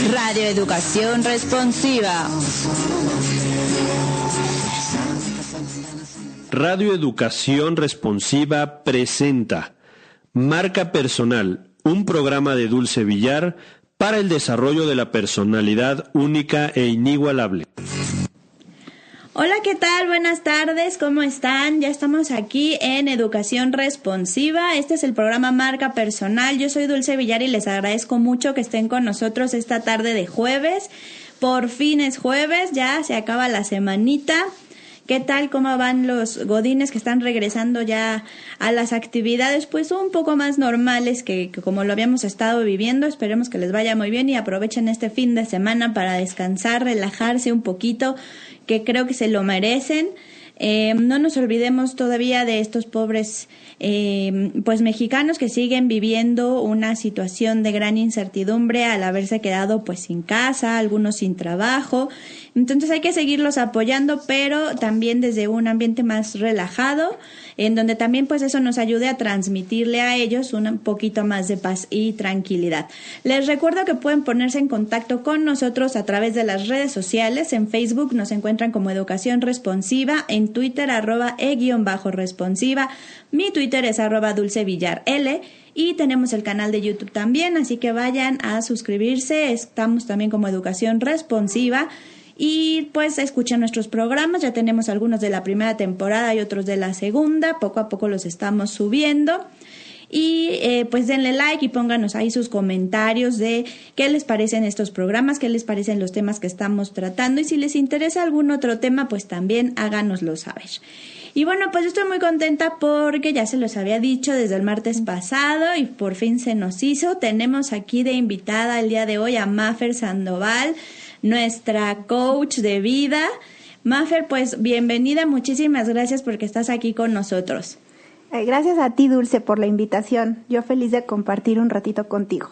Radio Educación Responsiva. Radio Educación Responsiva presenta Marca Personal, un programa de Dulce Villar para el desarrollo de la personalidad única e inigualable. Hola, ¿qué tal? Buenas tardes, ¿cómo están? Ya estamos aquí en Educación Responsiva. Este es el programa Marca Personal. Yo soy Dulce Villar y les agradezco mucho que estén con nosotros esta tarde de jueves. Por fin es jueves, ya se acaba la semanita. ¿Qué tal? ¿Cómo van los godines que están regresando ya a las actividades pues un poco más normales que como lo habíamos estado viviendo? Esperemos que les vaya muy bien y aprovechen este fin de semana para descansar, relajarse un poquito, que creo que se lo merecen. No nos olvidemos todavía de estos pobres pues mexicanos que siguen viviendo una situación de gran incertidumbre al haberse quedado pues sin casa, algunos sin trabajo. Entonces hay que seguirlos apoyando, pero también desde un ambiente más relajado, en donde también pues eso nos ayude a transmitirle a ellos un poquito más de paz y tranquilidad. Les recuerdo que pueden ponerse en contacto con nosotros a través de las redes sociales. En Facebook nos encuentran como Educación Responsiva, en Twitter @e_responsiva, mi Twitter es @dulcevillarl. Y tenemos el canal de YouTube también, así que vayan a suscribirse. Estamos también como Educación Responsiva. Y pues escuchen nuestros programas, ya tenemos algunos de la primera temporada y otros de la segunda, poco a poco los estamos subiendo. Y pues denle like y pónganos ahí sus comentarios de qué les parecen estos programas, qué les parecen los temas que estamos tratando, y si les interesa algún otro tema, pues también háganoslo saber. Y bueno, pues yo estoy muy contenta porque ya se los había dicho desde el martes pasado y por fin se nos hizo. Tenemos aquí de invitada el día de hoy a Mafer Sandoval, nuestra coach de vida. Mafer, pues bienvenida, muchísimas gracias porque estás aquí con nosotros. Gracias a ti, Dulce, por la invitación. Yo feliz de compartir un ratito contigo.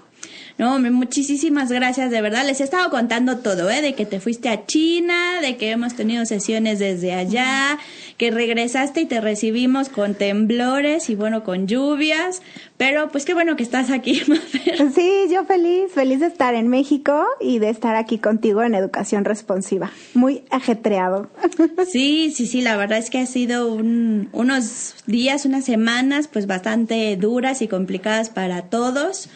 No, muchísimas gracias, de verdad. Les he estado contando todo, de que te fuiste a China, de que hemos tenido sesiones desde allá, que regresaste y te recibimos con temblores y bueno, con lluvias, pero pues qué bueno que estás aquí, Mafer. Sí, yo feliz de estar en México y de estar aquí contigo en Educación Responsiva. Muy ajetreado. Sí, la verdad es que ha sido unos días, unas semanas pues bastante duras y complicadas para todos.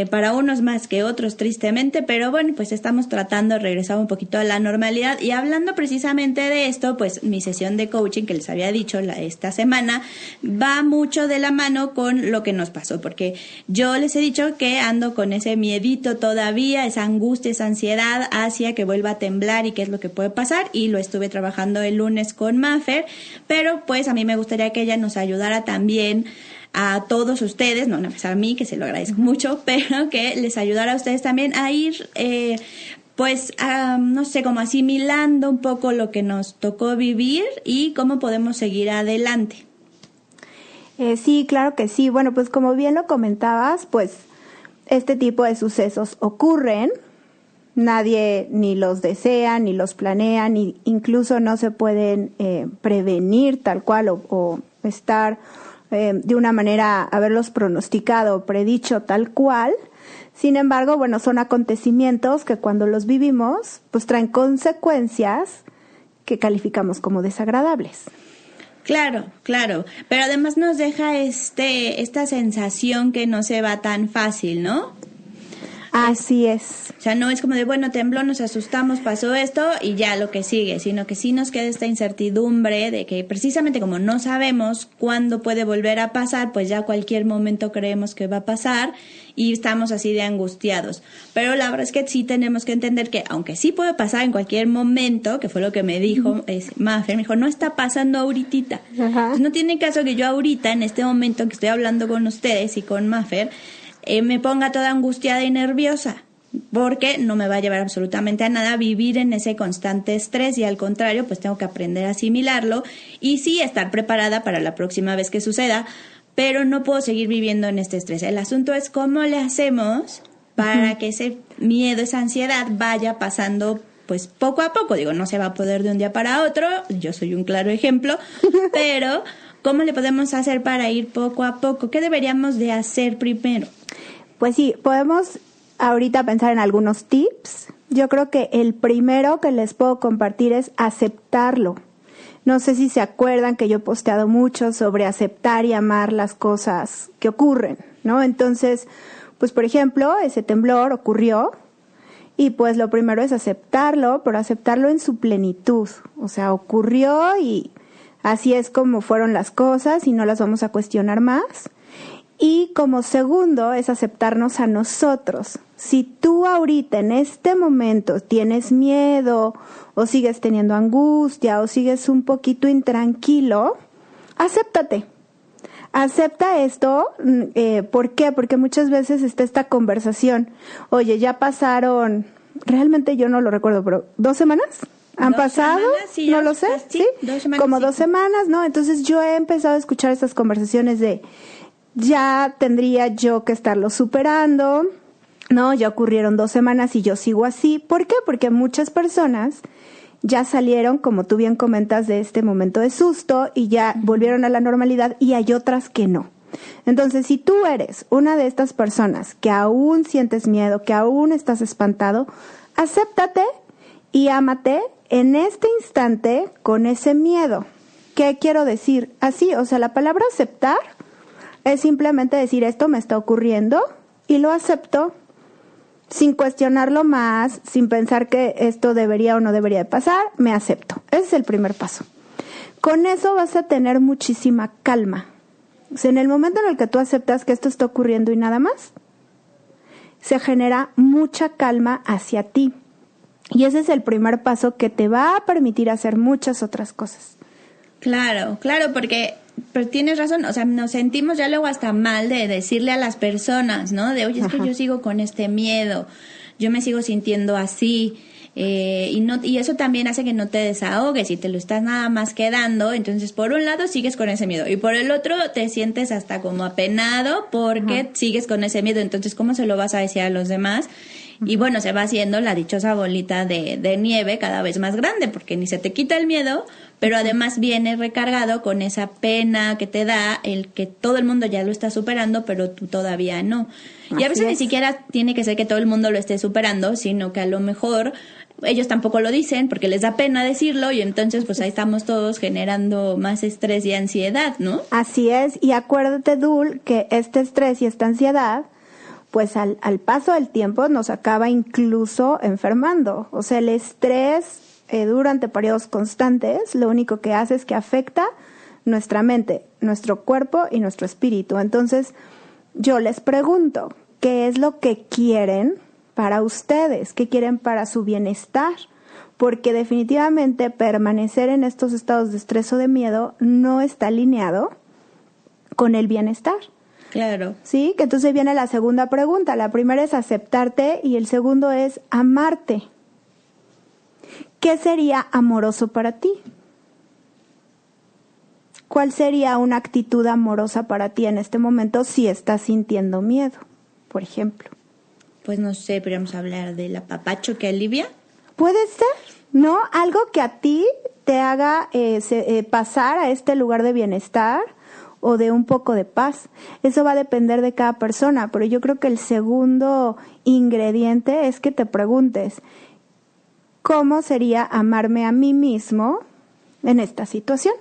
Para unos más que otros, tristemente, pero bueno, pues estamos tratando de regresar un poquito a la normalidad. Y hablando precisamente de esto, pues mi sesión de coaching que les había dicho esta semana va mucho de la mano con lo que nos pasó, porque yo les he dicho que ando con ese miedito todavía, esa angustia, esa ansiedad hacia que vuelva a temblar y qué es lo que puede pasar, y lo estuve trabajando el lunes con Mafer, pero pues a mí me gustaría que ella nos ayudara también a todos ustedes, no a mí, que se lo agradezco mucho, pero que les ayudara a ustedes también a ir, no sé, como asimilando un poco lo que nos tocó vivir y cómo podemos seguir adelante. Sí, claro que sí. Bueno, pues como bien lo comentabas, pues este tipo de sucesos ocurren, nadie ni los desea, ni los planea, ni incluso no se pueden prevenir tal cual o estar de una manera haberlos pronosticado o predicho tal cual. Sin embargo, bueno, son acontecimientos que cuando los vivimos, pues traen consecuencias que calificamos como desagradables. Claro, pero además nos deja esta sensación que no se va tan fácil, ¿no? Así es. O sea, no es como de, bueno, tembló, nos asustamos, pasó esto y ya lo que sigue, sino que sí nos queda esta incertidumbre de que precisamente como no sabemos cuándo puede volver a pasar, pues ya cualquier momento creemos que va a pasar y estamos así de angustiados. Pero la verdad es que sí tenemos que entender que aunque sí puede pasar en cualquier momento, que fue lo que me dijo Mafer, me dijo, no está pasando ahoritita. Entonces, no tiene caso que yo ahorita, en este momento que estoy hablando con ustedes y con Mafer, me ponga toda angustiada y nerviosa, porque no me va a llevar absolutamente a nada vivir en ese constante estrés, y al contrario, pues tengo que aprender a asimilarlo y sí estar preparada para la próxima vez que suceda, pero no puedo seguir viviendo en este estrés. El asunto es cómo le hacemos para que ese miedo, esa ansiedad vaya pasando pues poco a poco. Digo, no se va a poder de un día para otro, yo soy un claro ejemplo, pero ¿cómo le podemos hacer para ir poco a poco? ¿Qué deberíamos de hacer primero? Pues sí, podemos ahorita pensar en algunos tips. Yo creo que el primero que les puedo compartir es aceptarlo. No sé si se acuerdan que yo he posteado mucho sobre aceptar y amar las cosas que ocurren, ¿no? Entonces, pues por ejemplo, ese temblor ocurrió y pues lo primero es aceptarlo, pero aceptarlo en su plenitud. O sea, ocurrió y así es como fueron las cosas y no las vamos a cuestionar más. Y como segundo es aceptarnos a nosotros. Si tú ahorita en este momento tienes miedo o sigues teniendo angustia o sigues un poquito intranquilo, acéptate. Acepta esto. ¿Por qué? Porque muchas veces está esta conversación. Oye, ya pasaron, realmente yo no lo recuerdo, pero 2 semanas. ¿Han pasado? Semanas, sí, no lo sé. Sí, 2 semanas. Como sí. 2 semanas, ¿no? Entonces yo he empezado a escuchar estas conversaciones de ya tendría yo que estarlo superando, ¿no? Ya ocurrieron 2 semanas y yo sigo así. ¿Por qué? Porque muchas personas ya salieron, como tú bien comentas, de este momento de susto y ya volvieron a la normalidad y hay otras que no. Entonces, si tú eres una de estas personas que aún sientes miedo, que aún estás espantado, acéptate y ámate en este instante con ese miedo. ¿Qué quiero decir? Así, o sea, la palabra aceptar es simplemente decir esto me está ocurriendo y lo acepto sin cuestionarlo más, sin pensar que esto debería o no debería de pasar, me acepto. Ese es el primer paso. Con eso vas a tener muchísima calma. O sea, en el momento en el que tú aceptas que esto está ocurriendo y nada más, se genera mucha calma hacia ti. Y ese es el primer paso que te va a permitir hacer muchas otras cosas. Claro, porque pero tienes razón, o sea, nos sentimos ya luego hasta mal de decirle a las personas, ¿no? De, oye, es que yo sigo con este miedo, yo me sigo sintiendo así, y eso también hace que no te desahogues y te lo estás nada más quedando. Entonces, por un lado sigues con ese miedo y por el otro te sientes hasta como apenado porque sigues con ese miedo. Entonces, ¿cómo se lo vas a decir a los demás? Y bueno, se va haciendo la dichosa bolita de nieve cada vez más grande, porque ni se te quita el miedo, pero además viene recargado con esa pena que te da el que todo el mundo ya lo está superando, pero tú todavía no. Y a veces ni siquiera tiene que ser que todo el mundo lo esté superando, sino que a lo mejor ellos tampoco lo dicen porque les da pena decirlo y entonces pues ahí estamos todos generando más estrés y ansiedad, ¿no? Así es, y acuérdate, Dul, que este estrés y esta ansiedad pues al paso del tiempo nos acaba incluso enfermando. O sea, el estrés durante periodos constantes lo único que hace es que afecta nuestra mente, nuestro cuerpo y nuestro espíritu. Entonces, yo les pregunto, ¿qué es lo que quieren para ustedes? ¿Qué quieren para su bienestar? Porque definitivamente permanecer en estos estados de estrés o de miedo no está alineado con el bienestar. Claro. Sí, que entonces viene la segunda pregunta. La primera es aceptarte y el segundo es amarte. ¿Qué sería amoroso para ti? ¿Cuál sería una actitud amorosa para ti en este momento si estás sintiendo miedo, por ejemplo? Pues no sé, podríamos hablar del apapacho que alivia. Puede ser, ¿no? Algo que a ti te haga pasar a este lugar de bienestar o de un poco de paz. Eso va a depender de cada persona, pero yo creo que el segundo ingrediente es que te preguntes, ¿cómo sería amarme a mí mismo en esta situación?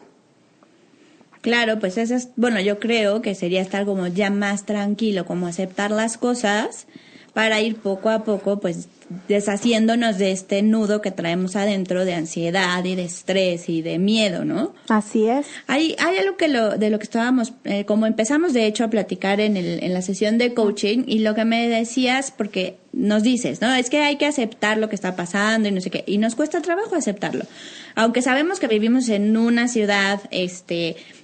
Claro, pues eso es, bueno, yo creo que sería estar como ya más tranquilo, como aceptar las cosas para ir poco a poco, pues, deshaciéndonos de este nudo que traemos adentro de ansiedad y de estrés y de miedo, ¿no? Así es. Hay algo de lo que estábamos, como empezamos de hecho a platicar en la sesión de coaching, y lo que me decías, porque nos dices, ¿no? Es que hay que aceptar lo que está pasando y no sé qué, y nos cuesta trabajo aceptarlo. Aunque sabemos que vivimos en una ciudad,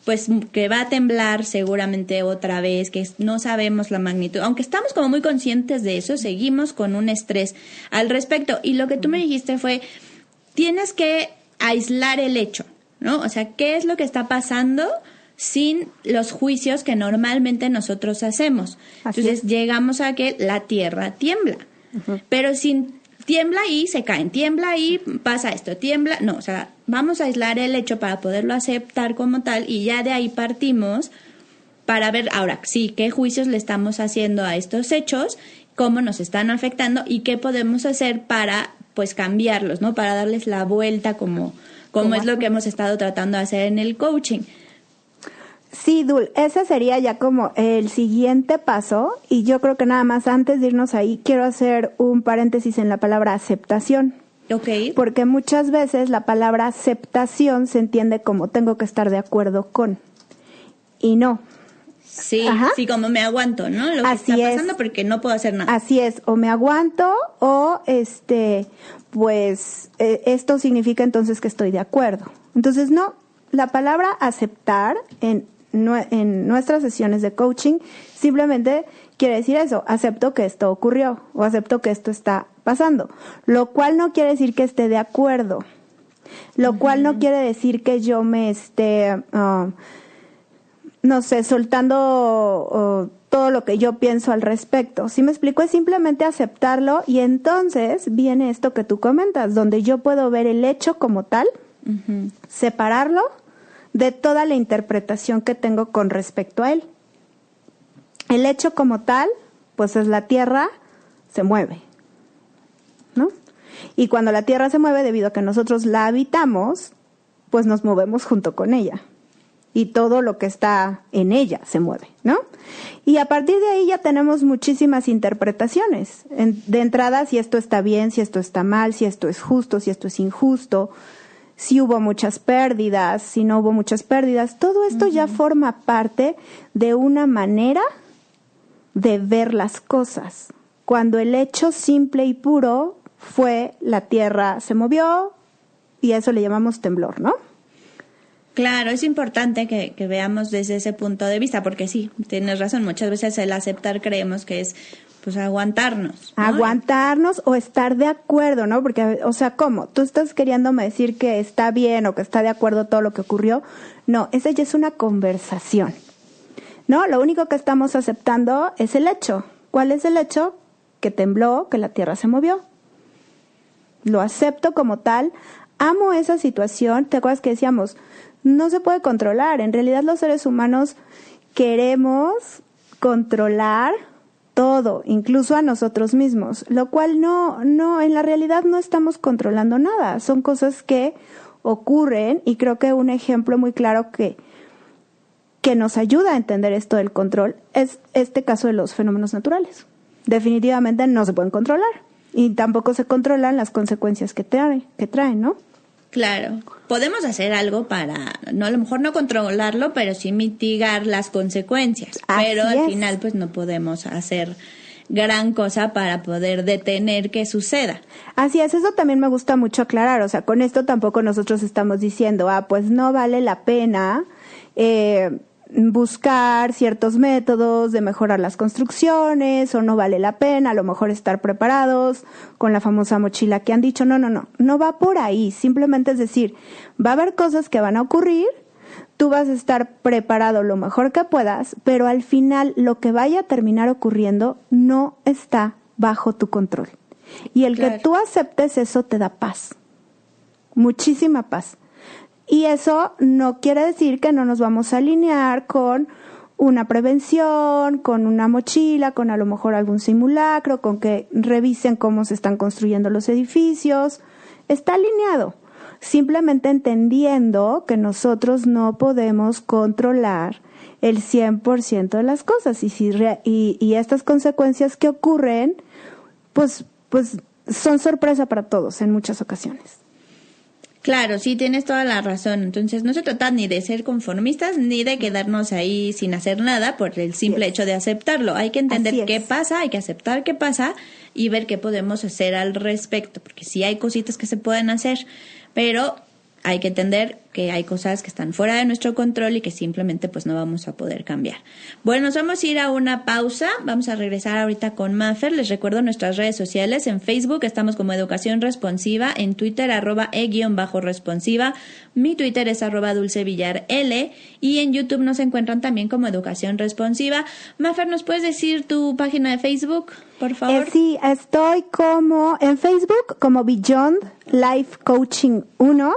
pues que va a temblar seguramente otra vez, que no sabemos la magnitud, aunque estamos como muy conscientes de eso, seguimos con un estrés al respecto. Y lo que tú me dijiste fue, tienes que aislar el hecho, ¿no? O sea, ¿qué es lo que está pasando sin los juicios que normalmente nosotros hacemos? Entonces llegamos a que la tierra tiembla, pero sin tiembla y se caen, tiembla y pasa esto, tiembla, no, o sea, vamos a aislar el hecho para poderlo aceptar como tal y ya de ahí partimos para ver ahora sí qué juicios le estamos haciendo a estos hechos cómo nos están afectando y qué podemos hacer para pues cambiarlos, ¿no? Para darles la vuelta como es lo que hemos estado tratando de hacer en el coaching. Sí, Dul, ese sería ya como el siguiente paso, y yo creo que nada más antes de irnos ahí quiero hacer un paréntesis en la palabra aceptación. Okay. Porque muchas veces la palabra aceptación se entiende como tengo que estar de acuerdo con, y no. Sí, Ajá. sí, como me aguanto, ¿no? Lo que Así está pasando es. porque no puedo hacer nada. Así es, o me aguanto o pues esto significa entonces que estoy de acuerdo. Entonces no, la palabra aceptar en nuestras sesiones de coaching simplemente quiere decir eso, acepto que esto ocurrió o acepto que esto está pasando, lo cual no quiere decir que esté de acuerdo, lo cual no quiere decir que yo me esté no sé, soltando todo lo que yo pienso al respecto. ¿Sí me explico? Es simplemente aceptarlo, y entonces viene esto que tú comentas, donde yo puedo ver el hecho como tal, separarlo de toda la interpretación que tengo con respecto a él. El hecho como tal, pues es la Tierra se mueve, ¿no? Y cuando la Tierra se mueve, debido a que nosotros la habitamos, pues nos movemos junto con ella. Y todo lo que está en ella se mueve, ¿no? Y a partir de ahí ya tenemos muchísimas interpretaciones. De entrada, si esto está bien, si esto está mal, si esto es justo, si esto es injusto, si hubo muchas pérdidas, si no hubo muchas pérdidas. Todo esto ya forma parte de una manera de ver las cosas. Cuando el hecho simple y puro fue la Tierra se movió, y a eso le llamamos temblor, ¿no? Claro, es importante que veamos desde ese punto de vista, porque sí, tienes razón, muchas veces el aceptar creemos que es pues aguantarnos, ¿no? Aguantarnos o estar de acuerdo, ¿no? Porque, o sea, ¿cómo? ¿Tú estás queriéndome decir que está bien o que está de acuerdo todo lo que ocurrió? No, esa ya es una conversación, ¿no? Lo único que estamos aceptando es el hecho. ¿Cuál es el hecho? Que tembló, que la Tierra se movió. Lo acepto como tal, amo esa situación. ¿Te acuerdas que decíamos? No se puede controlar. En realidad los seres humanos queremos controlar todo, incluso a nosotros mismos, lo cual no, en la realidad no estamos controlando nada. Son cosas que ocurren, y creo que un ejemplo muy claro que nos ayuda a entender esto del control es este caso de los fenómenos naturales. Definitivamente no se pueden controlar, y tampoco se controlan las consecuencias que traen, ¿no? Claro, podemos hacer algo para, no, a lo mejor no controlarlo, pero sí mitigar las consecuencias. Pero al final pues no podemos hacer gran cosa para poder detener que suceda. Así es, eso también me gusta mucho aclarar. O sea, con esto tampoco nosotros estamos diciendo, pues no vale la pena buscar ciertos métodos de mejorar las construcciones, o no vale la pena a lo mejor estar preparados con la famosa mochila que han dicho. No va por ahí. Simplemente es decir, va a haber cosas que van a ocurrir, tú vas a estar preparado lo mejor que puedas, pero al final lo que vaya a terminar ocurriendo no está bajo tu control. Y el que tú aceptes eso te da paz, muchísima paz. Y eso no quiere decir que no nos vamos a alinear con una prevención, con una mochila, con a lo mejor algún simulacro, con que revisen cómo se están construyendo los edificios. Está alineado, simplemente entendiendo que nosotros no podemos controlar el 100% de las cosas, y estas consecuencias que ocurren, pues son sorpresa para todos en muchas ocasiones. Claro, sí, tienes toda la razón. Entonces, no se trata ni de ser conformistas ni de quedarnos ahí sin hacer nada por el simple hecho de aceptarlo. Hay que entender qué pasa, hay que aceptar qué pasa y ver qué podemos hacer al respecto, porque sí hay cositas que se pueden hacer, pero hay que entender que hay cosas que están fuera de nuestro control y que simplemente pues no vamos a poder cambiar. Bueno, nos vamos a ir a una pausa. Vamos a regresar ahorita con Mafer. Les recuerdo nuestras redes sociales. En Facebook estamos como Educación Responsiva. En Twitter, @e_responsiva. Mi Twitter es @dulcevillarl. Y en YouTube nos encuentran también como Educación Responsiva. Mafer, ¿nos puedes decir tu página de Facebook, por favor? Sí, estoy en Facebook como Beyond Life Coaching 1.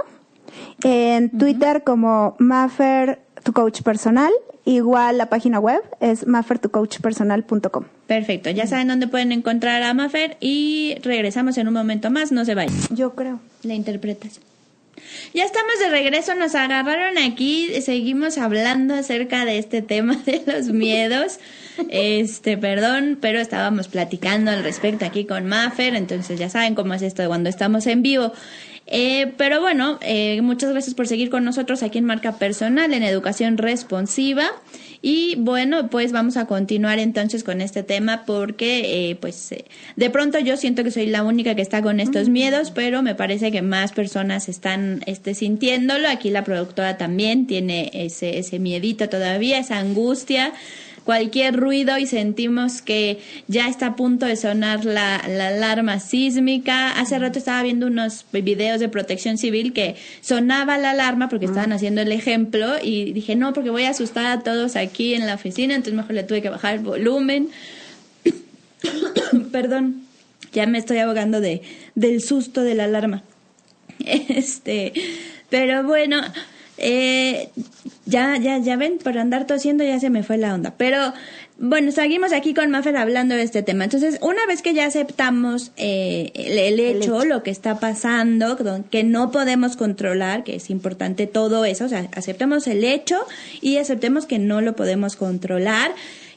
En Twitter como Mafer tu coach personal. Igual la página web es maffertucoachpersonal.com. Perfecto, ya saben dónde pueden encontrar a Maffer y regresamos en un momento más, no se vayan. Yo creo. La interpretación. Ya estamos de regreso, nos agarraron aquí, seguimos hablando acerca de este tema de los miedos. Perdón, pero estábamos platicando al respecto aquí con Maffer, entonces ya saben cómo es esto de cuando estamos en vivo. Pero bueno, muchas gracias por seguir con nosotros aquí en Marca Personal, en Educación Responsiva. Y bueno, pues vamos a continuar entonces con este tema porque de pronto yo siento que soy la única que está con estos miedos, pero me parece que más personas están sintiéndolo. Aquí la productora también tiene ese miedito todavía, esa angustia. Cualquier ruido y sentimos que ya está a punto de sonar la alarma sísmica. Hace rato estaba viendo unos videos de Protección Civil que sonaba la alarma porque estaban haciendo el ejemplo y dije, no, porque voy a asustar a todos aquí en la oficina, entonces mejor le tuve que bajar el volumen. Perdón, ya me estoy ahogando del susto de la alarma. Pero bueno... Ya ven, por andar tosiendo ya se me fue la onda. Pero bueno, seguimos aquí con Maffer hablando de este tema. Entonces, una vez que ya aceptamos el hecho, lo que está pasando, que no podemos controlar, que es importante todo eso, o sea, aceptemos el hecho y aceptemos que no lo podemos controlar.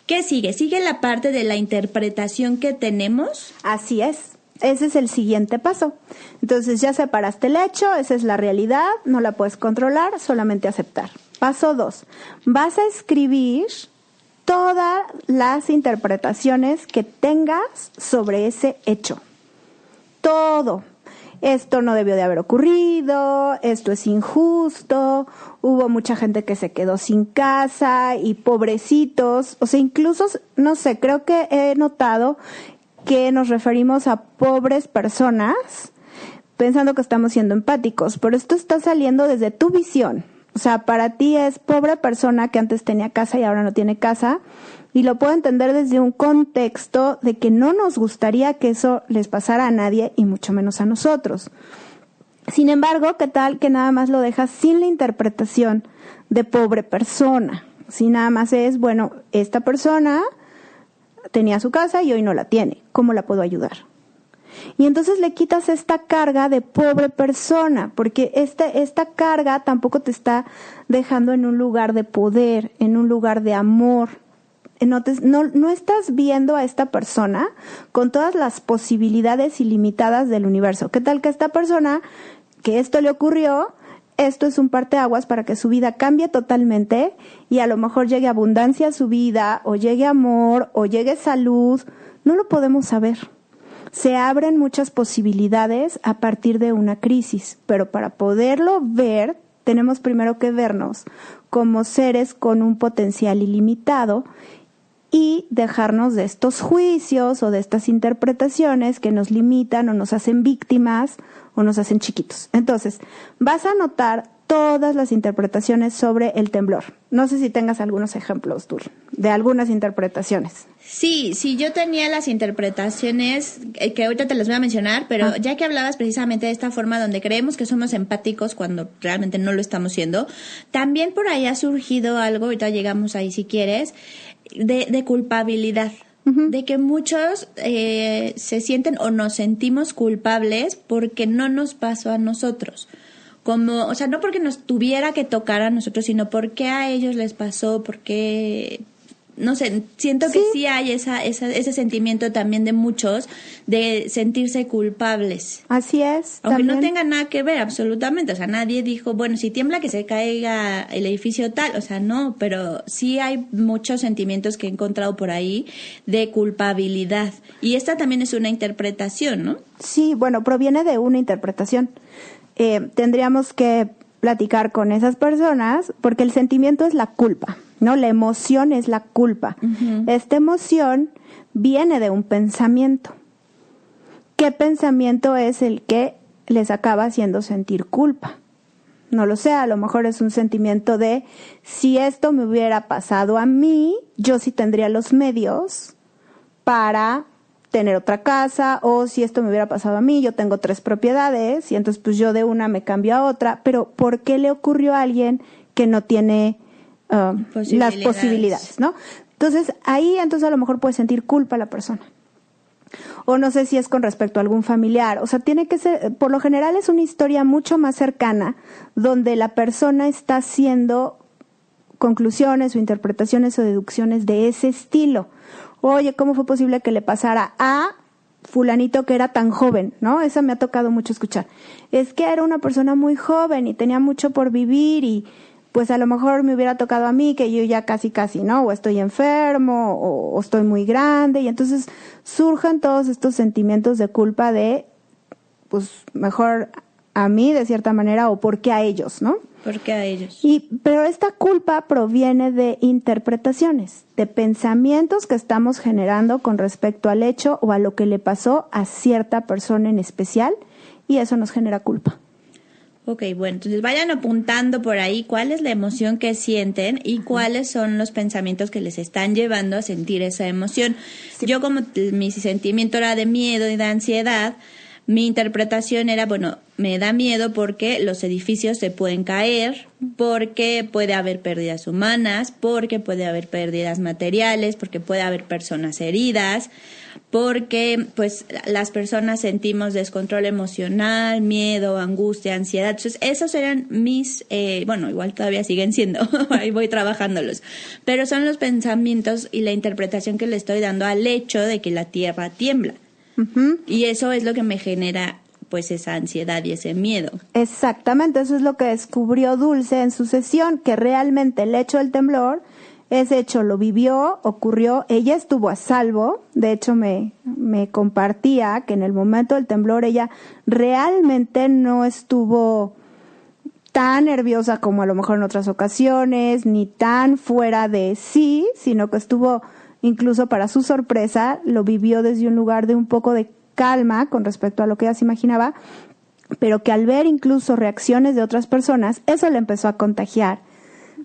¿Qué sigue? Sigue la parte de la interpretación que tenemos. Así es. Ese es el siguiente paso. Entonces ya separaste el hecho, esa es la realidad, no la puedes controlar, solamente aceptar. Paso 2. Vas a escribir todas las interpretaciones que tengas sobre ese hecho. Todo. Esto no debió de haber ocurrido, esto es injusto, hubo mucha gente que se quedó sin casa y pobrecitos. O sea, incluso, no sé, creo que he notado que nos referimos a pobres personas pensando que estamos siendo empáticos, pero esto está saliendo desde tu visión. O sea, para ti es pobre persona que antes tenía casa y ahora no tiene casa, y lo puedo entender desde un contexto de que no nos gustaría que eso les pasara a nadie y mucho menos a nosotros. Sin embargo, ¿qué tal que nada más lo dejas sin la interpretación de pobre persona? Si nada más es, bueno, esta persona tenía su casa y hoy no la tiene. ¿Cómo la puedo ayudar? Y entonces le quitas esta carga de pobre persona, porque esta carga tampoco te está dejando en un lugar de poder, en un lugar de amor. No estás viendo a esta persona con todas las posibilidades ilimitadas del universo. ¿Qué tal que esta persona, que esto le ocurrió, esto es un parteaguas para que su vida cambie totalmente y a lo mejor llegue abundancia a su vida, o llegue amor, o llegue salud? No lo podemos saber. Se abren muchas posibilidades a partir de una crisis, pero para poderlo ver, tenemos primero que vernos como seres con un potencial ilimitado y dejarnos de estos juicios o de estas interpretaciones que nos limitan o nos hacen víctimas o nos hacen chiquitos. Entonces, vas a anotar todas las interpretaciones sobre el temblor. No sé si tengas algunos ejemplos, tú, de algunas interpretaciones. Sí, yo tenía las interpretaciones que ahorita te las voy a mencionar, pero ya que hablabas precisamente de esta forma donde creemos que somos empáticos cuando realmente no lo estamos siendo, también por ahí ha surgido algo, ahorita llegamos ahí si quieres, de culpabilidad. De que muchos se sienten o nos sentimos culpables porque no nos pasó a nosotros. Como, o sea, no porque nos tuviera que tocar a nosotros, sino porque a ellos les pasó, porque, no sé, siento que sí hay ese sentimiento también de muchos de sentirse culpables. Así es. Aunque también no tenga nada que ver, absolutamente. O sea, nadie dijo, bueno, si tiembla que se caiga el edificio tal. O sea, no, pero sí hay muchos sentimientos que he encontrado por ahí de culpabilidad. Y esta también es una interpretación, ¿no? Sí, bueno, proviene de una interpretación. Tendríamos que platicar con esas personas porque el sentimiento es la culpa, ¿no? La emoción es la culpa. Esta emoción viene de un pensamiento. ¿Qué pensamiento es el que les acaba haciendo sentir culpa? No lo sé, a lo mejor es un sentimiento de si esto me hubiera pasado a mí, yo sí tendría los medios para tener otra casa, o si esto me hubiera pasado a mí, yo tengo 3 propiedades y entonces pues yo de una me cambio a otra, pero ¿por qué le ocurrió a alguien que no tiene las posibilidades, ¿no? Entonces, ahí entonces a lo mejor puede sentir culpa la persona. O no sé si es con respecto a algún familiar. O sea, tiene que ser, por lo general es una historia mucho más cercana, donde la persona está haciendo conclusiones o interpretaciones o deducciones de ese estilo. Oye, ¿cómo fue posible que le pasara a fulanito que era tan joven? ¿No? Esa me ha tocado mucho escuchar. Es que era una persona muy joven y tenía mucho por vivir y pues a lo mejor me hubiera tocado a mí que yo ya casi, ¿no? O estoy enfermo o estoy muy grande y entonces surgen todos estos sentimientos de culpa de, pues mejor a mí de cierta manera o por qué a ellos, ¿no? ¿Por qué a ellos? Pero esta culpa proviene de interpretaciones, de pensamientos que estamos generando con respecto al hecho o a lo que le pasó a cierta persona en especial y eso nos genera culpa. Ok, bueno, entonces vayan apuntando por ahí cuál es la emoción que sienten y cuáles son los pensamientos que les están llevando a sentir esa emoción. Sí. Yo como mi sentimiento era de miedo y de ansiedad, mi interpretación era, bueno, me da miedo porque los edificios se pueden caer, porque puede haber pérdidas humanas, porque puede haber pérdidas materiales, porque puede haber personas heridas, porque pues las personas sentimos descontrol emocional, miedo, angustia, ansiedad. Entonces esos eran mis, bueno, igual todavía siguen siendo, ahí voy trabajándolos, pero son los pensamientos y la interpretación que le estoy dando al hecho de que la tierra tiembla. Uh-huh. Y eso es lo que me genera pues esa ansiedad y ese miedo. Exactamente, eso es lo que descubrió Dulce en su sesión, que realmente el hecho del temblor, ese hecho lo vivió, ocurrió, ella estuvo a salvo, de hecho me compartía que en el momento del temblor ella realmente no estuvo tan nerviosa como a lo mejor en otras ocasiones, ni tan fuera de sí, sino que estuvo, incluso para su sorpresa, lo vivió desde un lugar de un poco de calma con respecto a lo que ella se imaginaba, pero que al ver incluso reacciones de otras personas, eso le empezó a contagiar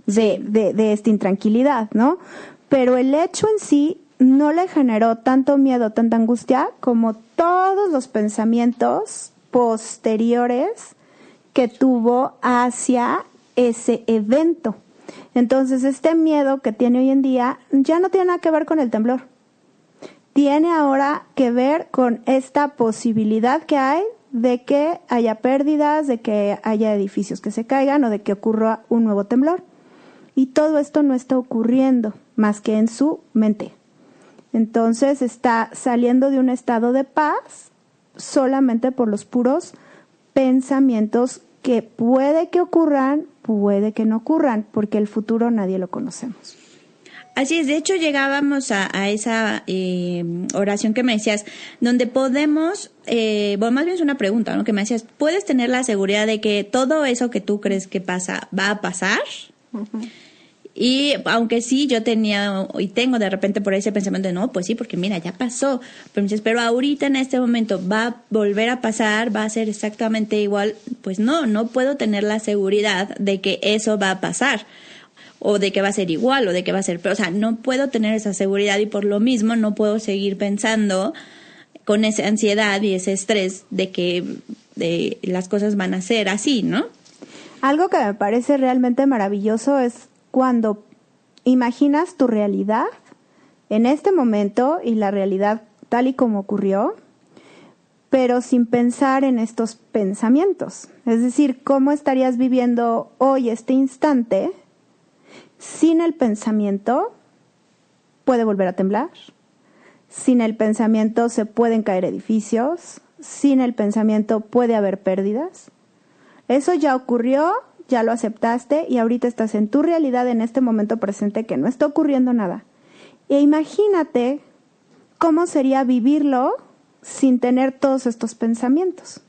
de esta intranquilidad, ¿no? Pero el hecho en sí no le generó tanto miedo, tanta angustia, como todos los pensamientos posteriores que tuvo hacia ese evento. Entonces, este miedo que tiene hoy en día ya no tiene nada que ver con el temblor. Tiene ahora que ver con esta posibilidad que hay de que haya pérdidas, de que haya edificios que se caigan o de que ocurra un nuevo temblor. Y todo esto no está ocurriendo más que en su mente. Entonces está saliendo de un estado de paz solamente por los puros pensamientos que puede que ocurran, puede que no ocurran, porque el futuro nadie lo conocemos. Así es, de hecho llegábamos a esa oración que me decías, donde podemos, bueno, más bien es una pregunta, ¿no? Que me decías, ¿puedes tener la seguridad de que todo eso que tú crees que pasa, va a pasar? Uh-huh. Y aunque sí, yo tenía y tengo de repente por ahí ese pensamiento de, no, pues sí, porque mira, ya pasó. Pero me dices, pero ahorita en este momento va a volver a pasar, va a ser exactamente igual. Pues no puedo tener la seguridad de que eso va a pasar. O de que va a ser igual, o de que va a ser... Pero, o sea, no puedo tener esa seguridad y por lo mismo no puedo seguir pensando con esa ansiedad y ese estrés de que las cosas van a ser así, ¿no? Algo que me parece realmente maravilloso es cuando imaginas tu realidad en este momento y la realidad tal y como ocurrió, pero sin pensar en estos pensamientos. Es decir, ¿cómo estarías viviendo hoy este instante? Sin el pensamiento puede volver a temblar, sin el pensamiento se pueden caer edificios, sin el pensamiento puede haber pérdidas. Eso ya ocurrió, ya lo aceptaste y ahorita estás en tu realidad en este momento presente que no está ocurriendo nada. E imagínate cómo sería vivirlo sin tener todos estos pensamientos.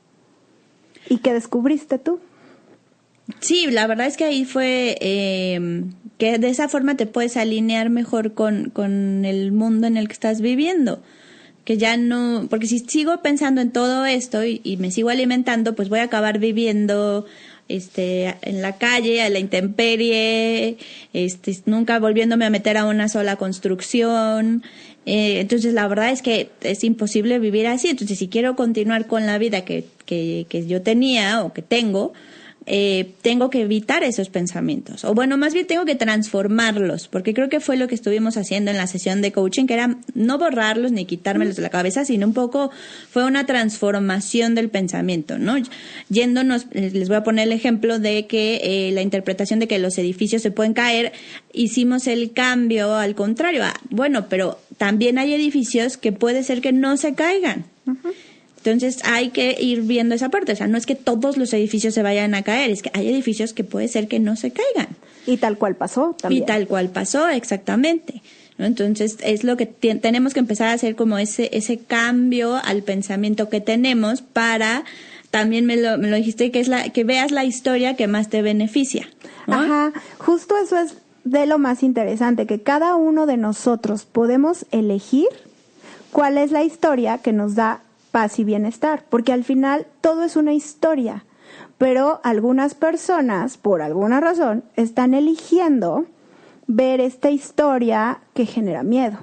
¿Y qué descubriste tú? Sí, la verdad es que ahí fue que de esa forma te puedes alinear mejor con el mundo en el que estás viviendo. Que ya no, porque si sigo pensando en todo esto y me sigo alimentando, pues voy a acabar viviendo en la calle, a la intemperie, nunca volviéndome a meter a una sola construcción. Entonces la verdad es que es imposible vivir así. Entonces si quiero continuar con la vida que yo tenía o que tengo, tengo que evitar esos pensamientos. O bueno, más bien tengo que transformarlos, porque creo que fue lo que estuvimos haciendo en la sesión de coaching, que era no borrarlos ni quitármelos de la cabeza, sino un poco fue una transformación del pensamiento, ¿no? Yéndonos, les voy a poner el ejemplo de que la interpretación de que los edificios se pueden caer, hicimos el cambio al contrario. Bueno, pero también hay edificios que puede ser que no se caigan. Uh-huh. Entonces hay que ir viendo esa parte, o sea, no es que todos los edificios se vayan a caer, es que hay edificios que puede ser que no se caigan. Y tal cual pasó también. Y tal cual pasó, exactamente, ¿no? Entonces es lo que tenemos que empezar a hacer, como ese cambio al pensamiento que tenemos para, también me lo dijiste, que veas la historia que más te beneficia, ¿no? Ajá, justo eso es de lo más interesante, que cada uno de nosotros podemos elegir cuál es la historia que nos da paz y bienestar, porque al final todo es una historia, pero algunas personas, por alguna razón, están eligiendo ver esta historia que genera miedo.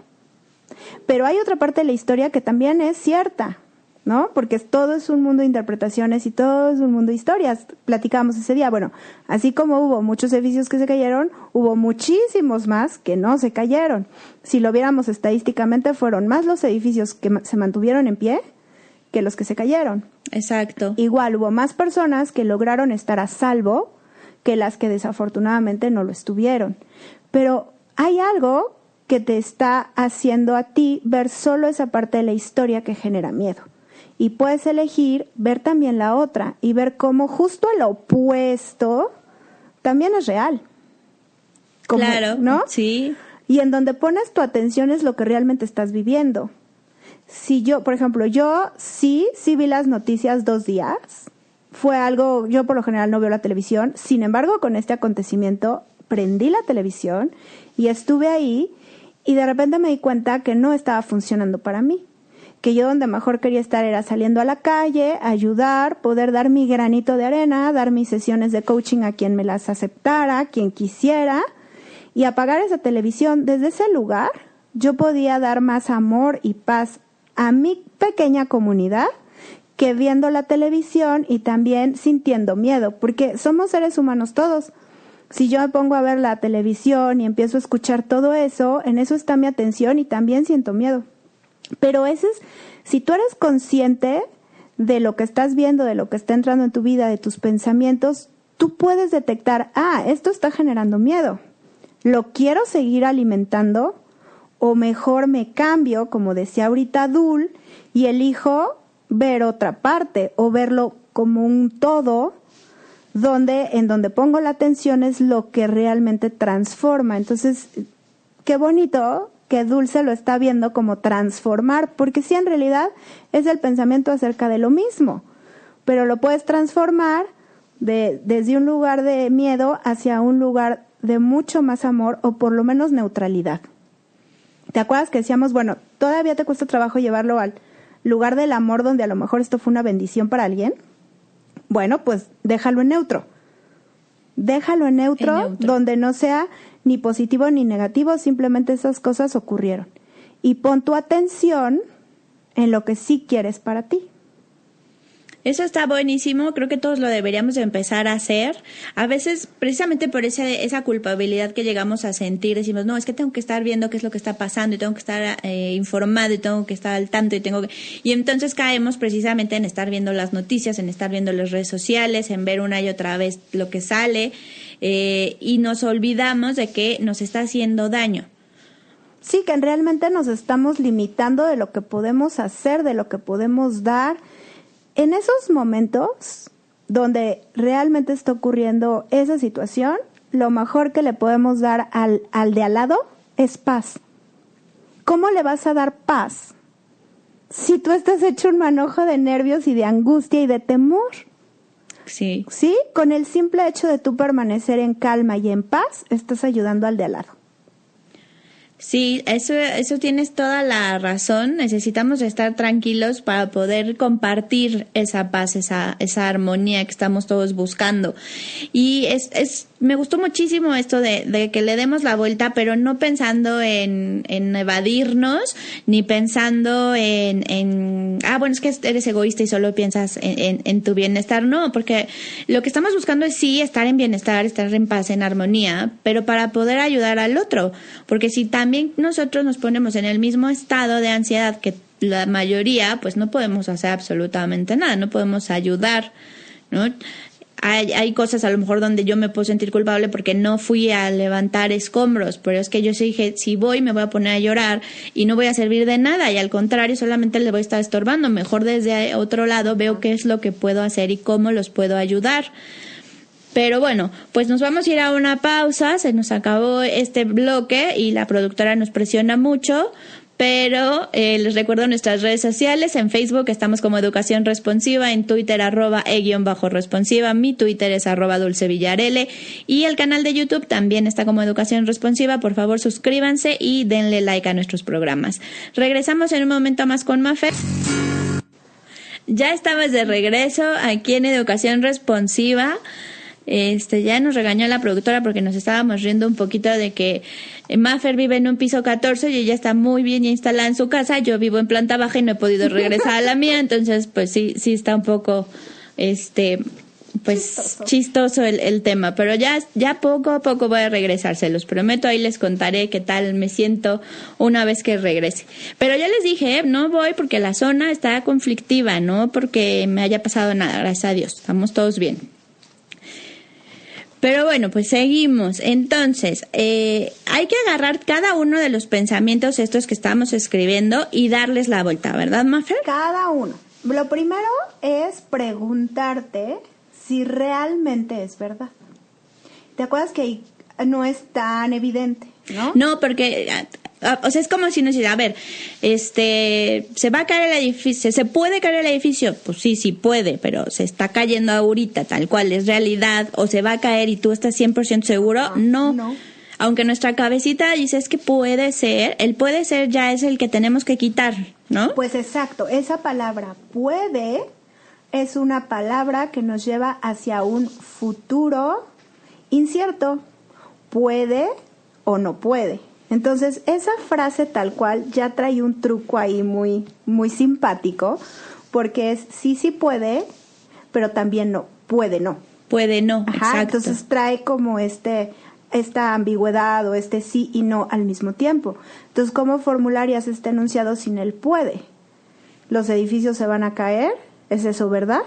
Pero hay otra parte de la historia que también es cierta, ¿no? Porque todo es un mundo de interpretaciones y todo es un mundo de historias. Platicábamos ese día, bueno, así como hubo muchos edificios que se cayeron, hubo muchísimos más que no se cayeron. Si lo viéramos estadísticamente, fueron más los edificios que se mantuvieron en pie que los que se cayeron. Exacto. Igual hubo más personas que lograron estar a salvo que las que desafortunadamente no lo estuvieron. Pero hay algo que te está haciendo a ti ver solo esa parte de la historia que genera miedo. Y puedes elegir ver también la otra y ver cómo justo el opuesto también es real. Claro, ¿no? Sí. Y en donde pones tu atención es lo que realmente estás viviendo. Si yo, por ejemplo, yo sí vi las noticias 2 días, fue algo, yo por lo general no veo la televisión, sin embargo, con este acontecimiento prendí la televisión y estuve ahí y de repente me di cuenta que no estaba funcionando para mí, que yo donde mejor quería estar era saliendo a la calle, ayudar, poder dar mi granito de arena, dar mis sesiones de coaching a quien me las aceptara, quien quisiera, y apagar esa televisión. Desde ese lugar yo podía dar más amor y paz a mi pequeña comunidad que viendo la televisión y también sintiendo miedo, porque somos seres humanos todos. Si yo me pongo a ver la televisión y empiezo a escuchar todo eso, en eso está mi atención y también siento miedo. Pero si tú eres consciente de lo que estás viendo, de lo que está entrando en tu vida, de tus pensamientos, tú puedes detectar, esto está generando miedo. ¿Lo quiero seguir alimentando? O mejor me cambio, como decía ahorita Dul, y elijo ver otra parte o verlo como un todo, en donde pongo la atención es lo que realmente transforma. Entonces, qué bonito que Dulce lo está viendo como transformar, porque sí, en realidad es el pensamiento acerca de lo mismo, pero lo puedes transformar desde un lugar de miedo hacia un lugar de mucho más amor o por lo menos neutralidad. ¿Te acuerdas que decíamos, bueno, todavía te cuesta trabajo llevarlo al lugar del amor donde a lo mejor esto fue una bendición para alguien? Bueno, pues déjalo en neutro. Déjalo en neutro, donde no sea ni positivo ni negativo, simplemente esas cosas ocurrieron. Y pon tu atención en lo que sí quieres para ti. Eso está buenísimo, creo que todos lo deberíamos de empezar a hacer. A veces, precisamente por esa culpabilidad que llegamos a sentir, decimos, no, es que tengo que estar viendo qué es lo que está pasando y tengo que estar informado y tengo que estar al tanto y entonces caemos precisamente en estar viendo las noticias, en estar viendo las redes sociales, en ver una y otra vez lo que sale y nos olvidamos de que nos está haciendo daño. Sí, que realmente nos estamos limitando de lo que podemos hacer, de lo que podemos dar. En esos momentos donde realmente está ocurriendo esa situación, lo mejor que le podemos dar al de al lado es paz. ¿Cómo le vas a dar paz si tú estás hecho un manojo de nervios y de angustia y de temor? Sí. Sí, con el simple hecho de tú permanecer en calma y en paz, estás ayudando al de al lado. Sí, eso tienes toda la razón. Necesitamos estar tranquilos para poder compartir esa paz, esa armonía que estamos todos buscando. Y es me gustó muchísimo esto de que le demos la vuelta, pero no pensando en evadirnos, ni pensando bueno, es que eres egoísta y solo piensas en tu bienestar. No, porque lo que estamos buscando es sí estar en bienestar, estar en paz, en armonía, pero para poder ayudar al otro. Porque si también nosotros nos ponemos en el mismo estado de ansiedad que la mayoría, pues no podemos hacer absolutamente nada, no podemos ayudar, ¿no? Hay cosas a lo mejor donde yo me puedo sentir culpable porque no fui a levantar escombros, pero es que yo sí dije, si voy me voy a poner a llorar y no voy a servir de nada, y al contrario solamente le voy a estar estorbando. Mejor desde otro lado veo qué es lo que puedo hacer y cómo los puedo ayudar. Pero bueno, pues nos vamos a ir a una pausa, se nos acabó este bloque y la productora nos presiona mucho. Pero les recuerdo nuestras redes sociales. En Facebook estamos como Educación Responsiva, en Twitter @e_responsiva, mi Twitter es @dulcevillarl, y el canal de YouTube también está como Educación Responsiva. Por favor, suscríbanse y denle like a nuestros programas. Regresamos en un momento más con Mafer. Ya estamos de regreso aquí en Educación Responsiva. Ya nos regañó la productora porque nos estábamos riendo un poquito de que Mafer vive en un piso 14 y ella está muy bien instalada en su casa. Yo vivo en planta baja y no he podido regresar a la mía, entonces pues sí está un poco pues chistoso el tema, pero ya poco a poco voy a regresar, se los prometo. Ahí les contaré qué tal me siento una vez que regrese. Pero ya les dije, no voy porque la zona está conflictiva, no porque me haya pasado nada, gracias a Dios, estamos todos bien. Pero bueno, pues seguimos. Entonces, hay que agarrar cada uno de los pensamientos estos que estamos escribiendo y darles la vuelta, ¿verdad, Mafer? Cada uno. Lo primero es preguntarte si realmente es verdad. ¿Te acuerdas que ahí no es tan evidente, no? No, porque, o sea, es como si nos dijera, a ver, ¿se va a caer el edificio? ¿Se puede caer el edificio? Pues sí puede, pero ¿se está cayendo ahorita tal cual es realidad? ¿O se va a caer y tú estás 100% seguro? No. Aunque nuestra cabecita dice es que puede ser, el puede ser ya es el que tenemos que quitar, ¿no? Pues exacto, esa palabra puede es una palabra que nos lleva hacia un futuro incierto. Puede o no puede. Entonces, esa frase tal cual ya trae un truco ahí muy, muy simpático, porque es sí puede, pero también no, puede no. Puede no, Ajá, exacto. Entonces trae como esta ambigüedad o sí y no al mismo tiempo. Entonces, ¿cómo formularías este enunciado sin el puede? ¿Los edificios se van a caer? ¿Es eso verdad?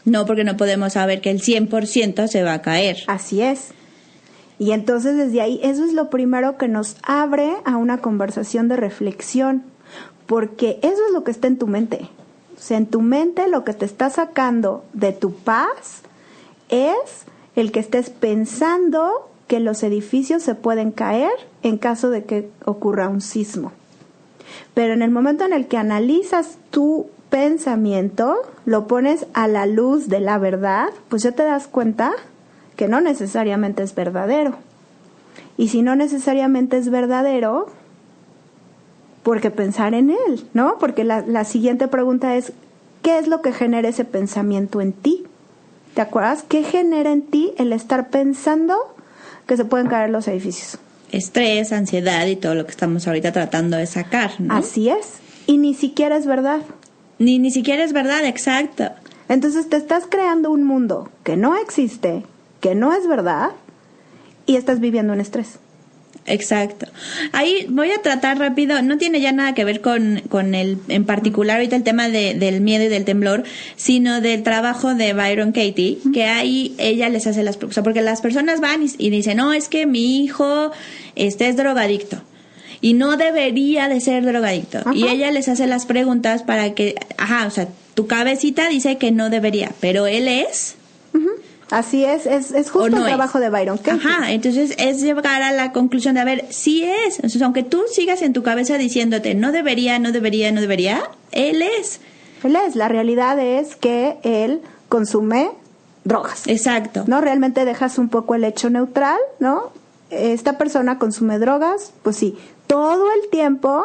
No, porque no podemos saber que el 100% se va a caer. Así es. Y entonces desde ahí, eso es lo primero que nos abre a una conversación de reflexión, porque eso es lo que está en tu mente. O sea, en tu mente lo que te está sacando de tu paz es el que estés pensando que los edificios se pueden caer en caso de que ocurra un sismo. Pero en el momento en el que analizas tu pensamiento, lo pones a la luz de la verdad, pues ya te das cuenta que no necesariamente es verdadero. Y si no necesariamente es verdadero, ¿por qué pensar en él? ¿No? Porque la siguiente pregunta es, ¿qué es lo que genera ese pensamiento en ti? ¿Te acuerdas? ¿Qué genera en ti el estar pensando que se pueden caer los edificios? Estrés, ansiedad y todo lo que estamos ahorita tratando de sacar, ¿no? Así es. Y ni siquiera es verdad. Ni siquiera es verdad, exacto. Entonces te estás creando un mundo que no existe, que no es verdad, y estás viviendo un estrés. Exacto. Ahí voy a tratar rápido, no tiene ya nada que ver con el, en particular ahorita el tema del miedo y del temblor, sino del trabajo de Byron Katie, que ahí ella les hace las preguntas, porque las personas van y dicen, no, es que mi hijo es drogadicto y no debería de ser drogadicto. Ajá. Y ella les hace las preguntas para que, o sea, tu cabecita dice que no debería, pero él es... Así es justo el trabajo de Byron Katie. Ajá, entonces es llegar a la conclusión de, a ver, sí es. Entonces, aunque tú sigas en tu cabeza diciéndote, no debería, él es. La realidad es que él consume drogas. Exacto. ¿No? Realmente dejas un poco el hecho neutral, ¿no? Esta persona consume drogas, pues sí, todo el tiempo,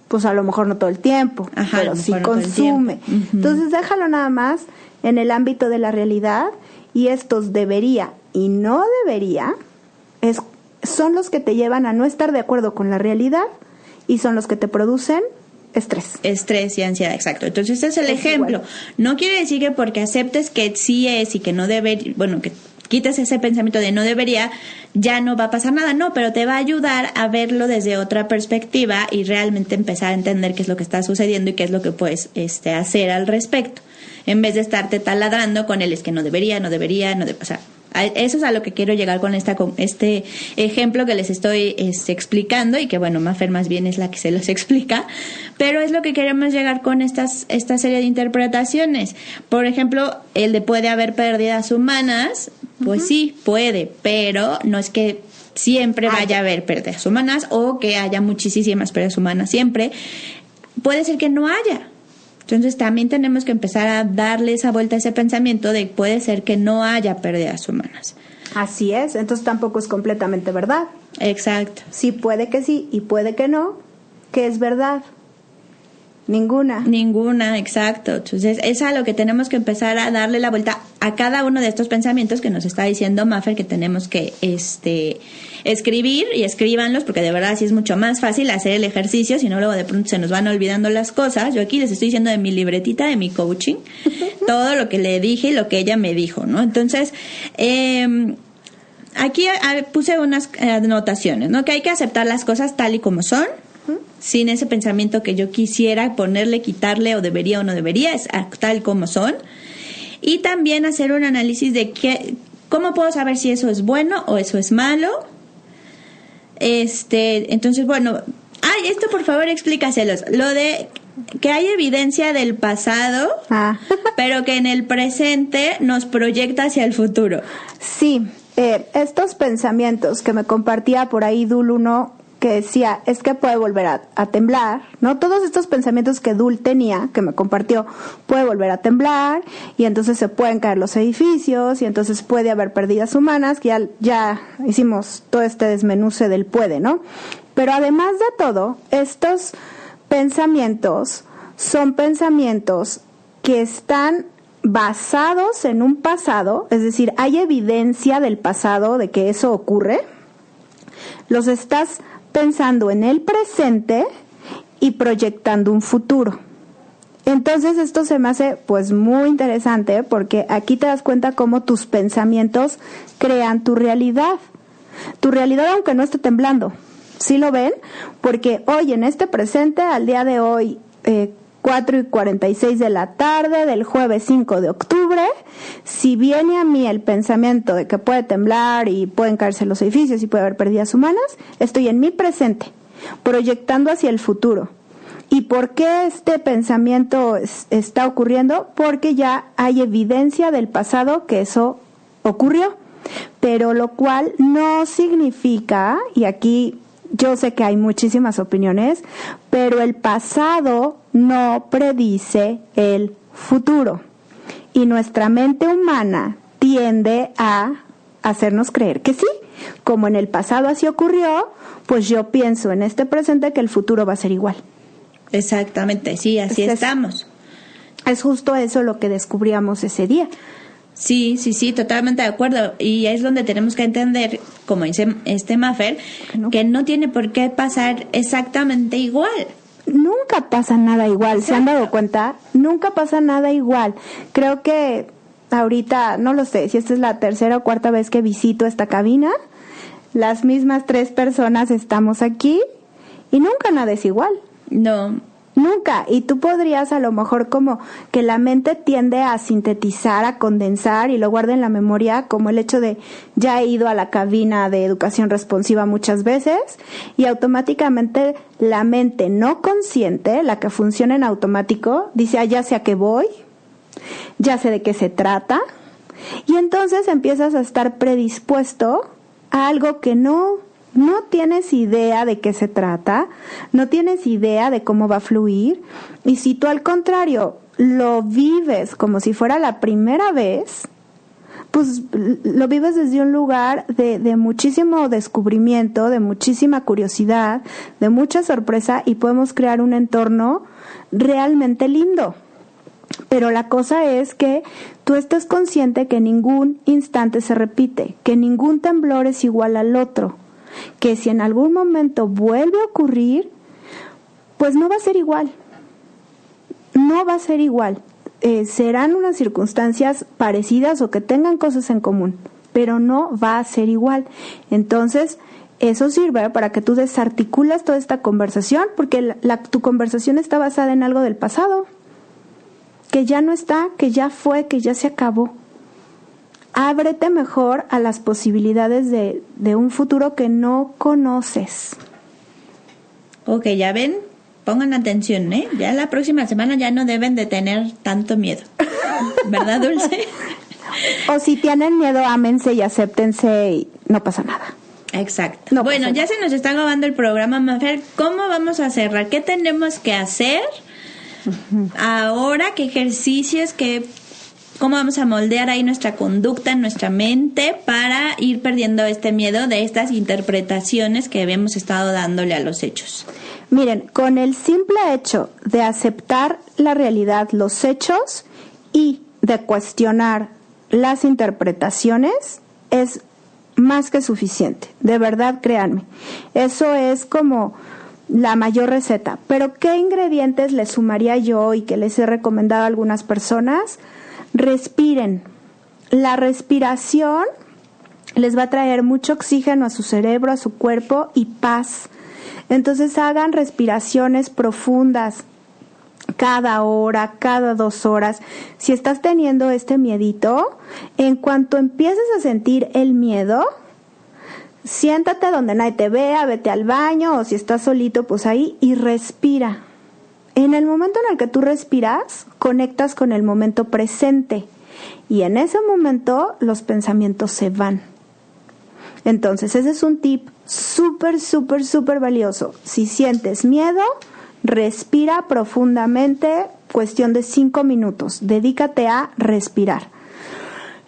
pues a lo mejor no todo el tiempo, pero sí consume. Entonces déjalo nada más en el ámbito de la realidad y estos debería y no debería son los que te llevan a no estar de acuerdo con la realidad y son los que te producen estrés. Estrés y ansiedad, exacto. Entonces este es el ejemplo. Igual. No quiere decir que porque aceptes que sí es y que no debe, bueno, que quites ese pensamiento de no debería, ya no va a pasar nada. No, pero te va a ayudar a verlo desde otra perspectiva y realmente empezar a entender qué es lo que está sucediendo y qué es lo que puedes hacer al respecto. En vez de estarte taladrando con el es que no debería, o sea, eso es a lo que quiero llegar con este ejemplo que les estoy explicando y que, bueno, Mafer más bien es la que se los explica, pero es lo que queremos llegar con esta serie de interpretaciones. Por ejemplo, el de puede haber pérdidas humanas, pues sí, puede, pero no es que siempre vaya a haber pérdidas humanas o que haya muchísimas pérdidas humanas siempre. Puede ser que no haya. Entonces también tenemos que empezar a darle esa vuelta a ese pensamiento de puede ser que no haya pérdidas humanas. Así es, entonces tampoco es completamente verdad. Exacto. Sí, puede que sí y puede que no, que es verdad. Ninguna, exacto. Entonces es a lo que tenemos que empezar a darle la vuelta a cada uno de estos pensamientos que nos está diciendo Mafer que tenemos que escribir, y escríbanlos porque de verdad sí es mucho más fácil hacer el ejercicio, si no luego de pronto se nos van olvidando las cosas. Yo aquí les estoy diciendo de mi libretita, de mi coaching, todo lo que le dije y lo que ella me dijo, ¿no? Entonces, aquí puse unas anotaciones, ¿no? Que hay que aceptar las cosas tal y como son, sin ese pensamiento que yo quisiera ponerle, quitarle o debería o no debería, es tal como son. Y también hacer un análisis de cómo puedo saber si eso es bueno o eso es malo. Entonces, bueno, esto por favor explícaselos. Lo de que hay evidencia del pasado, pero que en el presente nos proyecta hacia el futuro. Sí, estos pensamientos que me compartía por ahí Dul 1, que decía, es que puede volver a temblar, ¿no? Todos estos pensamientos que Dul tenía, que me compartió, puede volver a temblar, y entonces se pueden caer los edificios, y entonces puede haber pérdidas humanas, que ya hicimos todo este desmenuce del puede, ¿no? Pero además de todo, estos pensamientos son pensamientos que están basados en un pasado, es decir, hay evidencia del pasado de que eso ocurre, los estás pensando en el presente y proyectando un futuro. Entonces esto se me hace pues muy interesante porque aquí te das cuenta cómo tus pensamientos crean tu realidad. Tu realidad aunque no esté temblando. ¿Sí lo ven? Porque hoy en este presente, al día de hoy, 4:46 de la tarde del jueves 5 de octubre, si viene a mí el pensamiento de que puede temblar y pueden caerse los edificios y puede haber pérdidas humanas, estoy en mi presente, proyectando hacia el futuro. ¿Y por qué este pensamiento está ocurriendo? Porque ya hay evidencia del pasado que eso ocurrió, pero lo cual no significa, y aquí yo sé que hay muchísimas opiniones, pero el pasado no predice el futuro. Y nuestra mente humana tiende a hacernos creer que sí. Como en el pasado así ocurrió, pues yo pienso en este presente que el futuro va a ser igual. Exactamente, sí, así estamos. Es justo eso lo que descubríamos ese día. Sí, totalmente de acuerdo. Y es donde tenemos que entender, como dice Mafer, que no tiene por qué pasar exactamente igual. Nunca pasa nada igual. Exacto. ¿Se han dado cuenta? Nunca pasa nada igual. Creo que ahorita, no lo sé, si esta es la tercera o cuarta vez que visito esta cabina, las mismas 3 personas estamos aquí y nunca nada es igual. No. Nunca. Y tú podrías a lo mejor como que la mente tiende a sintetizar, a condensar y lo guarda en la memoria, como el hecho de ya he ido a la cabina de educación responsiva muchas veces y automáticamente la mente no consciente, la que funciona en automático, dice, ya sé a qué voy, ya sé de qué se trata, y entonces empiezas a estar predispuesto a algo que no tienes idea de qué se trata, no tienes idea de cómo va a fluir, y si tú al contrario lo vives como si fuera la primera vez, pues lo vives desde un lugar de muchísimo descubrimiento, de muchísima curiosidad, de mucha sorpresa, y podemos crear un entorno realmente lindo. Pero la cosa es que tú estés consciente que ningún instante se repite, que ningún temblor es igual al otro, que si en algún momento vuelve a ocurrir, pues no va a ser igual. No va a ser igual. Serán unas circunstancias parecidas o que tengan cosas en común, pero no va a ser igual. Entonces, eso sirve para que tú desarticulas toda esta conversación, porque tu conversación está basada en algo del pasado, que ya no está, que ya fue, que ya se acabó. Ábrete mejor a las posibilidades de un futuro que no conoces. Ok, ya ven, pongan atención, ¿eh? Ya la próxima semana ya no deben de tener tanto miedo. ¿Verdad, Dulce? O si tienen miedo, ámense y acéptense y no pasa nada. Exacto. No, bueno, ya se nos está acabando el programa, Mafer. ¿Cómo vamos a cerrar? ¿Qué tenemos que hacer ahora? ¿Qué ejercicios? ¿Cómo vamos a moldear ahí nuestra conducta, nuestra mente para ir perdiendo este miedo de estas interpretaciones que habíamos estado dándole a los hechos? Miren, con el simple hecho de aceptar la realidad, los hechos y de cuestionar las interpretaciones es más que suficiente, de verdad, créanme. Eso es como la mayor receta. Pero ¿qué ingredientes les sumaría yo y que les he recomendado a algunas personas? Respiren. La respiración les va a traer mucho oxígeno a su cerebro, a su cuerpo y paz. Entonces hagan respiraciones profundas cada hora, cada 2 horas. Si estás teniendo este miedito, en cuanto empieces a sentir el miedo, siéntate donde nadie te vea, vete al baño, o si estás solito, pues ahí, y respira. En el momento en el que tú respiras, conectas con el momento presente, y en ese momento los pensamientos se van. Entonces, ese es un tip súper, súper, súper valioso. Si sientes miedo, respira profundamente, cuestión de 5 minutos. Dedícate a respirar.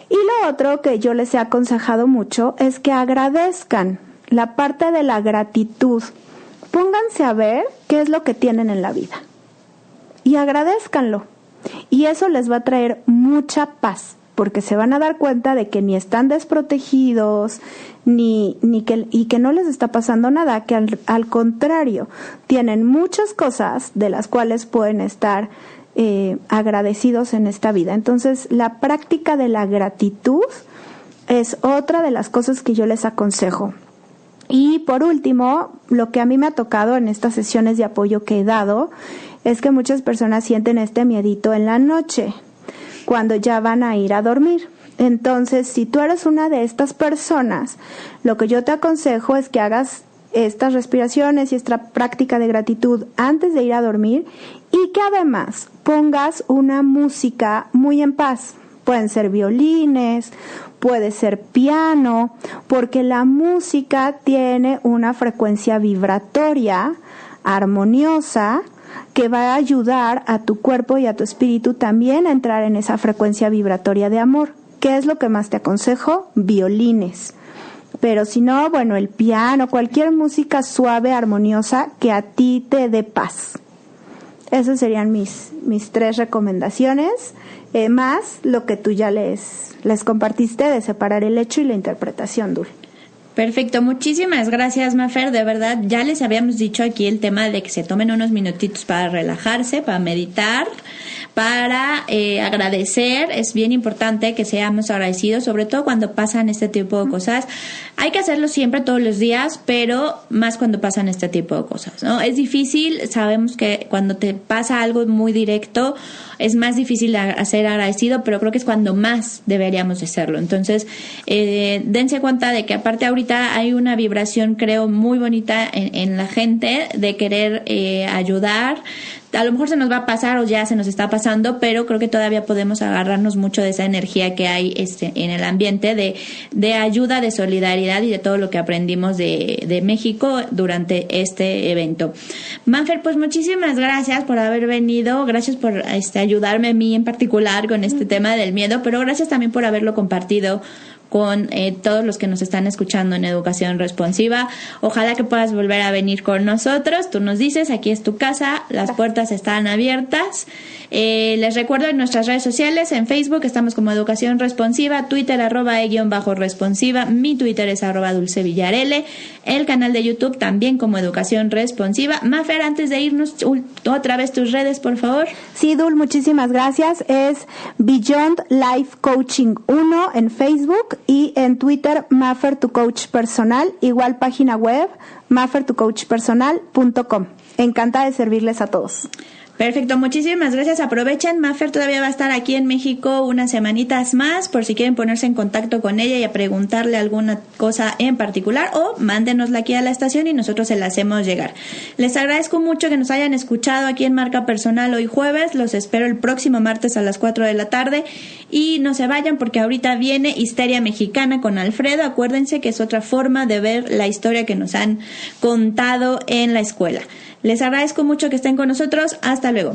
Y lo otro que yo les he aconsejado mucho es que agradezcan. La parte de la gratitud. Pónganse a ver qué es lo que tienen en la vida. Y agradézcanlo. Y eso les va a traer mucha paz, porque se van a dar cuenta de que ni están desprotegidos, ni que no les está pasando nada, que al contrario, tienen muchas cosas de las cuales pueden estar agradecidos en esta vida. Entonces, la práctica de la gratitud es otra de las cosas que yo les aconsejo. Y por último, lo que a mí me ha tocado en estas sesiones de apoyo que he dado es que muchas personas sienten este miedito en la noche, cuando ya van a ir a dormir. Entonces, si tú eres una de estas personas, lo que yo te aconsejo es que hagas estas respiraciones y esta práctica de gratitud antes de ir a dormir, y que además pongas una música muy en paz. Pueden ser violines, puede ser piano, porque la música tiene una frecuencia vibratoria, armoniosa, que va a ayudar a tu cuerpo y a tu espíritu también a entrar en esa frecuencia vibratoria de amor. ¿Qué es lo que más te aconsejo? Violines. Pero si no, bueno, el piano, cualquier música suave, armoniosa, que a ti te dé paz. Esas serían mis 3 recomendaciones, más lo que tú ya les compartiste de separar el hecho y la interpretación, Dul. Perfecto, muchísimas gracias, Mafer. De verdad, ya les habíamos dicho aquí el tema de que se tomen unos minutitos para relajarse, para meditar, para agradecer. Es bien importante que seamos agradecidos, sobre todo cuando pasan este tipo de cosas. Hay que hacerlo siempre, todos los días, pero más cuando pasan este tipo de cosas, ¿no? Es difícil, sabemos que cuando te pasa algo muy directo, es más difícil ser agradecido, pero creo que es cuando más deberíamos de serlo. Entonces, dense cuenta de que aparte ahorita hay una vibración, creo, muy bonita en la gente de querer ayudar. A lo mejor se nos va a pasar o ya se nos está pasando, pero creo que todavía podemos agarrarnos mucho de esa energía que hay en el ambiente de ayuda, de solidaridad y de todo lo que aprendimos de México durante este evento. Manfer, pues muchísimas gracias por haber venido, gracias por ayudarme a mí en particular con este tema del miedo, pero gracias también por haberlo compartido con todos los que nos están escuchando en Educación Responsiva. Ojalá que puedas volver a venir con nosotros. Tú nos dices, aquí es tu casa, las puertas están abiertas. Les recuerdo en nuestras redes sociales, en Facebook estamos como Educación Responsiva, Twitter @e_responsiva, mi Twitter es @dulcevillarl, el canal de YouTube también como Educación Responsiva. Mafer, antes de irnos, otra vez tus redes, por favor. Sí, Dul, muchísimas gracias. Es Beyond Life Coaching 1 en Facebook y en Twitter Mafer tu coach personal, igual página web mafertucoachpersonal.com. Encantada de servirles a todos. Perfecto, muchísimas gracias. Aprovechen, Mafer todavía va a estar aquí en México unas semanitas más por si quieren ponerse en contacto con ella y a preguntarle alguna cosa en particular, o mándenosla aquí a la estación y nosotros se la hacemos llegar. Les agradezco mucho que nos hayan escuchado aquí en Marca Personal hoy jueves. Los espero el próximo martes a las 4 de la tarde y no se vayan porque ahorita viene Histeria Mexicana con Alfredo. Acuérdense que es otra forma de ver la historia que nos han contado en la escuela. Les agradezco mucho que estén con nosotros. Hasta luego.